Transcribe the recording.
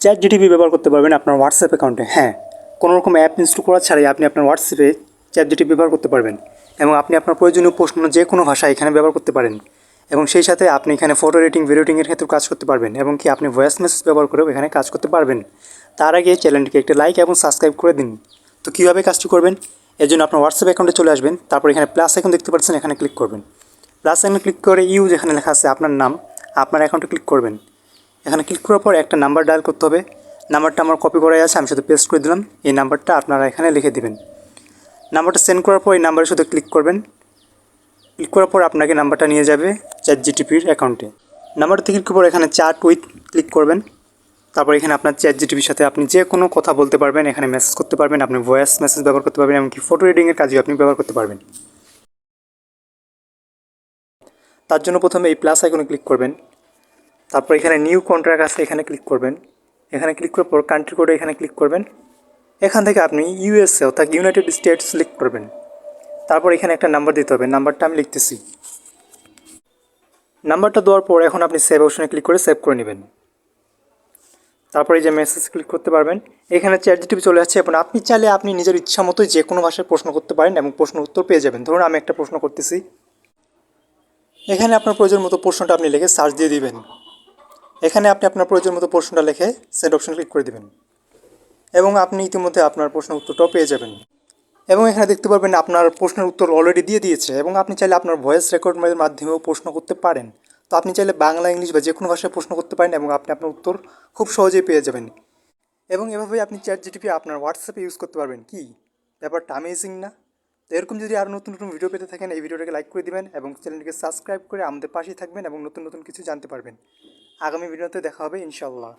Chat GTP ব্যবহার করতে পারবেন আপনার হোয়াটসঅ্যাপ অ্যাকাউন্টে। হ্যাঁ, কোনো রকম অ্যাপ ইনস্টল করা ছাড়াই আপনি আপনার হোয়াটসঅ্যাপে চ্যাট জিটিপি ব্যবহার করতে পারবেন এবং আপনি আপনার প্রয়োজনীয় প্রশ্ন যে কোনো ভাষা এখানে ব্যবহার করতে পারেন এবং সেই সাথে আপনি এখানে ফটো এডিটিং ভিডিও এডিটিংয়ের ক্ষেত্রেও কাজ করতে পারবেন এবং কি আপনি ভয়েস মেসেজ ব্যবহার করেও এখানে কাজ করতে পারবেন। তার আগে চ্যানেলটিকে একটা লাইক এবং সাবস্ক্রাইব করে দিন। তো কীভাবে কাজটি করবেন? এর জন্য আপনার হোয়াটসঅ্যাপ অ্যাকাউন্টে চলে আসবেন, তারপর এখানে প্লাস আইকন দেখতে পাচ্ছেন, এখানে ক্লিক করবেন। প্লাস আইকনে ক্লিক করে ইউ যেখানে লেখা আছে আপনার নাম, আপনার অ্যাকাউন্টে ক্লিক করবেন। এখানে ক্লিক করার পর একটা নাম্বার ডায়াল করতে হবে। নাম্বারটা আমার কপি করাই আছে, আমি শুধু পেস্ট করে দিলাম। এই নাম্বারটা আপনারা এখানে লিখে দিবেন। নাম্বারটা সেন্ড করার পর এই নাম্বারে শুধু ক্লিক করবেন। ক্লিক করার পর আপনাকে নাম্বারটা নিয়ে যাবে চ্যাট জিটিপির অ্যাকাউন্টে। নাম্বারটা ক্লিক করার পর এখানে চ্যাট উইথ ক্লিক করবেন। তারপর এখানে আপনার চ্যাট জিটিপির সাথে আপনি যে কোনো কথা বলতে পারবেন, এখানে মেসেজ করতে পারবেন, আপনি ভয়েস মেসেজ ব্যবহার করতে পারবেন, এমনকি ফটো এডিটিংয়ের কাজেও আপনি ব্যবহার করতে পারবেন। তার জন্য প্রথমে এই প্লাস আইকনে ক্লিক করবেন। তারপর এখানে নিউ কন্ট্রাক্ট আছে, এখানে ক্লিক করবেন। এখানে ক্লিক করার পর কান্ট্রি কোডে এখানে ক্লিক করবেন। এখান থেকে আপনি ইউএসএ অর্থাৎ ইউনাইটেড স্টেটস সিলেক্ট করবেন। তারপর এখানে একটা নাম্বার দিতে হবে, নাম্বারটা আমি লিখতেছি। নাম্বারটা দেওয়ার পর এখন আপনি সেভ অপশনে ক্লিক করে সেভ করে নেবেন। তারপরে এই যে মেসেজ ক্লিক করতে পারবেন। এখানে চ্যাট জিটিপি চলে আসছে এবং আপনি চাইলে আপনি নিজের ইচ্ছা মতোই যে কোনো ভাষায় প্রশ্ন করতে পারেন এবং প্রশ্ন উত্তর পেয়ে যাবেন। ধরুন আমি একটা প্রশ্ন করতেছি, এখানে আপনার প্রয়োজন মতো প্রশ্নটা আপনি লিখে সার্চ দিয়ে দিবেন। এখানে আপনি আপনার প্রয়োজন মতো প্রশ্নটা লিখে সেন্ড অপশন ক্লিক করে দেবেন এবং আপনি ইতিমধ্যে আপনার প্রশ্ন উত্তরটাও পেয়ে যাবেন। এবং এখানে দেখতে পারবেন আপনার প্রশ্নের উত্তর অলরেডি দিয়ে দিয়েছে এবং আপনি চাইলে আপনার ভয়েস রেকর্ডের মাধ্যমেও প্রশ্ন করতে পারেন। তো আপনি চাইলে বাংলা, ইংলিশ বা যে কোনো ভাষায় প্রশ্ন করতে পারেন এবং আপনি আপনার উত্তর খুব সহজেই পেয়ে যাবেন। এবং এভাবেই আপনি চ্যাট জিটিপি আপনার হোয়াটসঅ্যাপে ইউজ করতে পারবেন। কি ব্যাপারটা অ্যামেজিং না? তো এরকম যদি আরও নতুন নতুন ভিডিও পেতে থাকেন, এই ভিডিওটাকে লাইক করে দিবেন এবং চ্যানেলটিকে সাবস্ক্রাইব করে আমাদের পাশেই থাকবেন এবং নতুন নতুন কিছু জানতে পারবেন। আগামী ভিডিওতে দেখা হবে ইনশাল্লাহ।